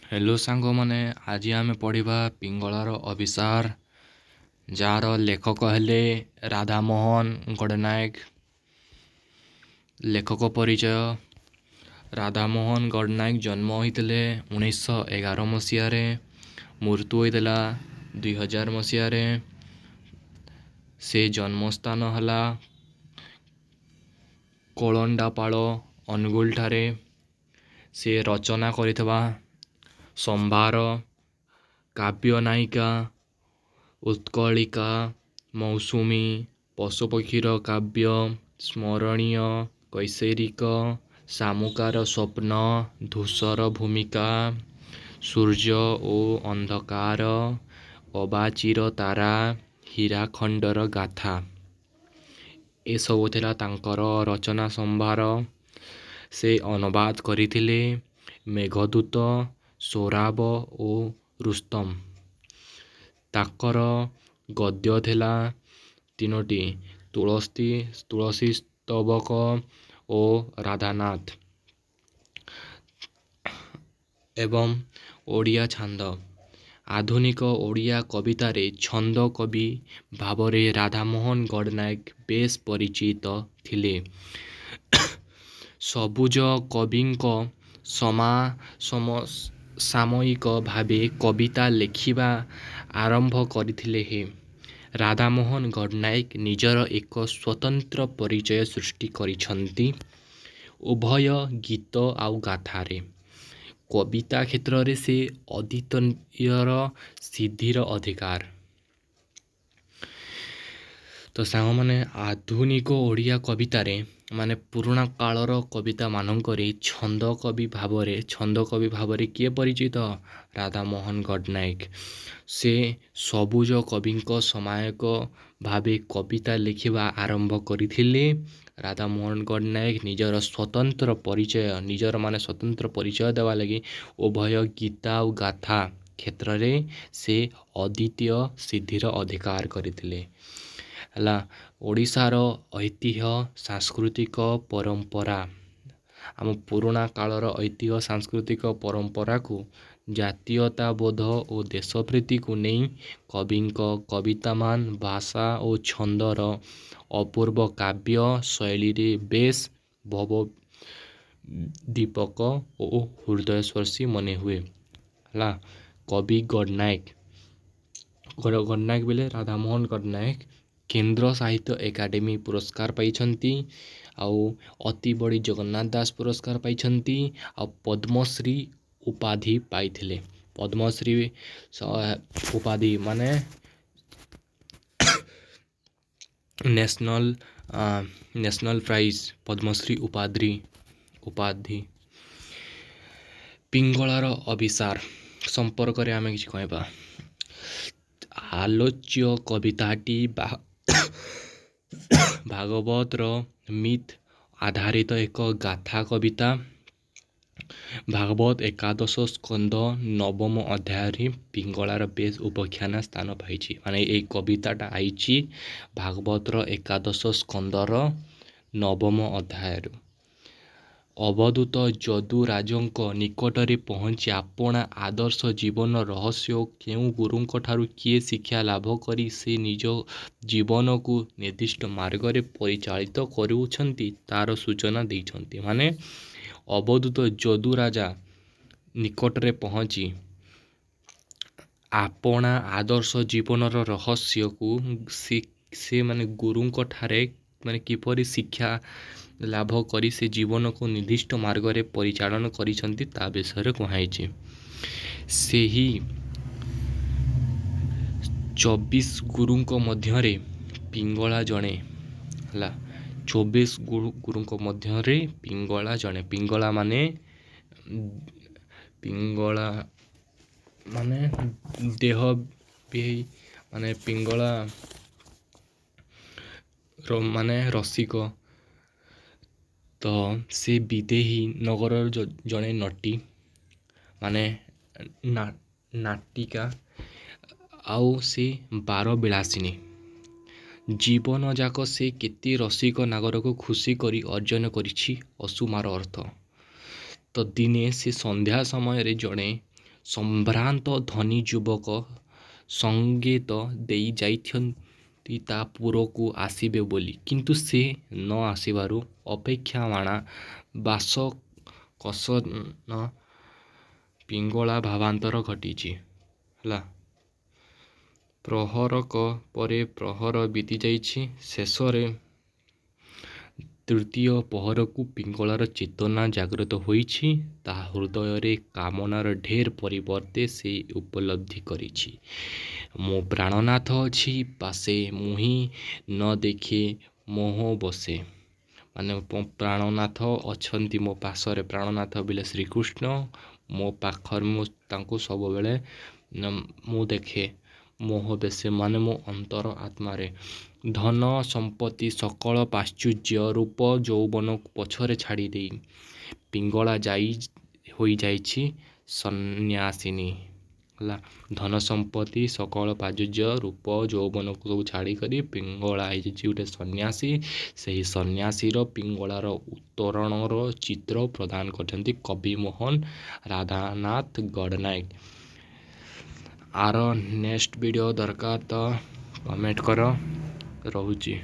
Hello सांग मैंने आज आम पढ़ा पिंगलार अभिसार जार लेखक हेले राधामोहन गडनायक। लेखक परिचय राधामोहन गडनायक जन्म होते 1911 मसीह मृत्यु होता 2000 मसीह। से जन्मस्थान है कोलंडापाड़ अनुगुल ठारे। से रचना करिथबा संभार, काव्य नायिका, उत्कलिका, मौसुमी, पशुपक्षीर काव्य, स्मरणीय, कैसेरिक, सामुकार स्वप्न, धूसर भूमिका, सूर्य ओ अंधकार, अबाचिर तारा, हीराखंडर गाथा ए सब थिला तांकर रचना संभार। से अनुवाद करिथिले मेघदूत, सोराब ओ रुस्तम। ताकर गद्य थिला तीनोटी तुलसी स्तबक ओ राधानाथ एवं ओडिया छांद। आधुनिक ओडिया कवितारे छंद कवि भावरे राधामोहन गडनायक बेस परिचित थिले। सबुज कविंक सामयिक भावे कविता लेखिबा आरंभ करथिले हे। राधामोहन गडनायक निजर एक स्वतंत्र परिचय सृष्टि करिछंती उभय गीत आउ गाथारे। कविता क्षेत्र रे से अद्वितीयर सिद्धिर अधिकार। तो सांग माने आधुनिक ओडिया कवितारे माने पुराणा कालर कविता मानकरे छंद कवि भावरे किए परिचित राधामोहन गडनायक। से सबुज कविंक समायक भावे कविता लिखिबा आरंभ करिथिले। राधामोहन गडनायक निजर स्वतंत्र परिचय देवा लगी उभय गीता और गाथा क्षेत्र रे से अद्वितीय सिद्धिर अधिकार करथिले। हला ओडिशार ऐतिह्य सांस्कृतिक परंपरा आम पुराणा कालर ऐतिह्य सांस्कृतिक परंपरा को जातीयताबोध और देशप्रीति को नहीं कविंक कवितामान भाषा और छंदर अपूर्व काव्य शैली रे बेस भव दीपक और हृदयस्पर्शी मने हुए। हला कवि गडनायक बेले राधामोहन गडनायक केंद्र साहित्य एकाडेमी पुरस्कार पाइछंती आउ अति बड़ी जगन्नाथ दास पुरस्कार पाइछंती आउ पद्मश्री उपाधि पाइथिले। पद्मश्री उपाधि माने नेशनल प्राइज पद्मश्री उपाधि। पिंगलार अभिसार संपर्क रे आमे किछि कहबा। आलोच्य कविताटी भागवतर मिथ आधारित एक गाथा कविता। भागवत एकादश स्कंद नवम अध्याय पिंगलार बेस उपाख्यान स्थान पाई। माने ये कविताटा आईची भागवतर एकादश स्कंदर नवम अध्याय। अवधूत जदू राजंक निकटरे पहुंची आपणा आदर्श जीवन रहस्य केउ गुरुंक ठारू किए शिक्षा लाभ करी से निज जीवन को निर्दिष्ट मार्ग रे परिचालित करूछंती तार सूचना देइछंती। माने अवधूत जदू राजा निकटरे पहुंची आपणा आदर्श जीवनर रहस्य को से माने गुरुंक ठारे माने किपरि शिक्षा लाभ करी से जीवन को निर्दिष्ट मार्ग रे परिचालन करिसंती ता विषय कहाइछि। सेही 24 गुरुंक मध्यरे पिंगला जणे हला 24 गुरुंक मध्यरे पिंगला जणे। पिंगला माने देह भी माने पिंगला माने रसिक। तो से विदेही नगर जड़े नटी माने नाटिका आउ से 12 विलासिनी। जीवन जाक से केते रसिक नागर को खुशी करी अर्जन करिछि असुमार अर्थ। तो दिने से संध्या समय रे जड़े ସମ୍ଭ୍ରାନ୍ତ ଧନୀ ଯୁବକ ସଙ୍ଗେତ ଦେଇ ଯାଇଛନ୍ତି ତା ପୁରକୁ ଆସିବେ ବୋଲି, କିନ୍ତୁ ସେ ନ ଆସିବାରୁ ଅପେକ୍ଷାମାଣା ବାସ କଷନ ପିଙ୍ଗଳା ଭାବାନ୍ତର ଘଟିଛି। ହେଲା, ପ୍ରହରକ ପରେ ପ୍ରହର ବିତି ଯାଇଛି। ଶେଷରେ ତୃତୀୟ ପହରକୁ ପିଙ୍ଗଳାର ଚେତନା ଜାଗ୍ରତ ହୋଇଛି। ତା ହୃଦୟରେ କାମନାର ଢେର ପରିବର୍ତ୍ତେ ସେ ଉପଲବ୍ଧି କରିଛି, ମୋ ପ୍ରାଣନାଥ ଅଛି ପାଶେ, ମୁହିଁ ନ ଦେଖେ ମୋହ ବସେ। ମାନେ ପ୍ରାଣନାଥ ଅଛନ୍ତି ମୋ ପାଶରେ, ପ୍ରାଣନାଥ ବୋଲେ ଶ୍ରୀକୃଷ୍ଣ ମୋ ପାଖରେ, ମୁଁ ତାଙ୍କୁ ସବୁବେଳେ ମୁଁ ଦେଖେ, ମୋହ ବେଶେ ମାନେ ମୋ ଅନ୍ତର ଆତ୍ମାରେ। ଧନ ସମ୍ପତ୍ତି ସକଳ ପାଶ୍ଚର୍ଯ୍ୟ ରୂପ ଯୌବନକୁ ପଛରେ ଛାଡ଼ି ଦେଇ ପିଙ୍ଗଳା ହୋଇଯାଇଛି ସନ୍ନ୍ୟାସିନୀ। ହେଲା, ଧନ ସମ୍ପତ୍ତି ସକଳ ପ୍ରାଚୁର୍ଯ୍ୟ ରୂପ ଯୌବନକୁ ସବୁ ଛାଡ଼ିକରି ପିଙ୍ଗଳା ହେଇଯାଇଛି ଗୋଟେ ସନ୍ନ୍ୟାସୀ। ସେହି ସନ୍ନ୍ୟାସୀର ପିଙ୍ଗଳାର ଉତ୍ତରଣର ଚିତ୍ର ପ୍ରଦାନ କରିଛନ୍ତି କବି ମୋହନ ରାଧାନାଥ ଗଡ଼ନାୟକ। ଆର ନେକ୍ସଟ ଭିଡ଼ିଓ ଦରକାର ତ କମେଣ୍ଟ କର। ରହୁଛି।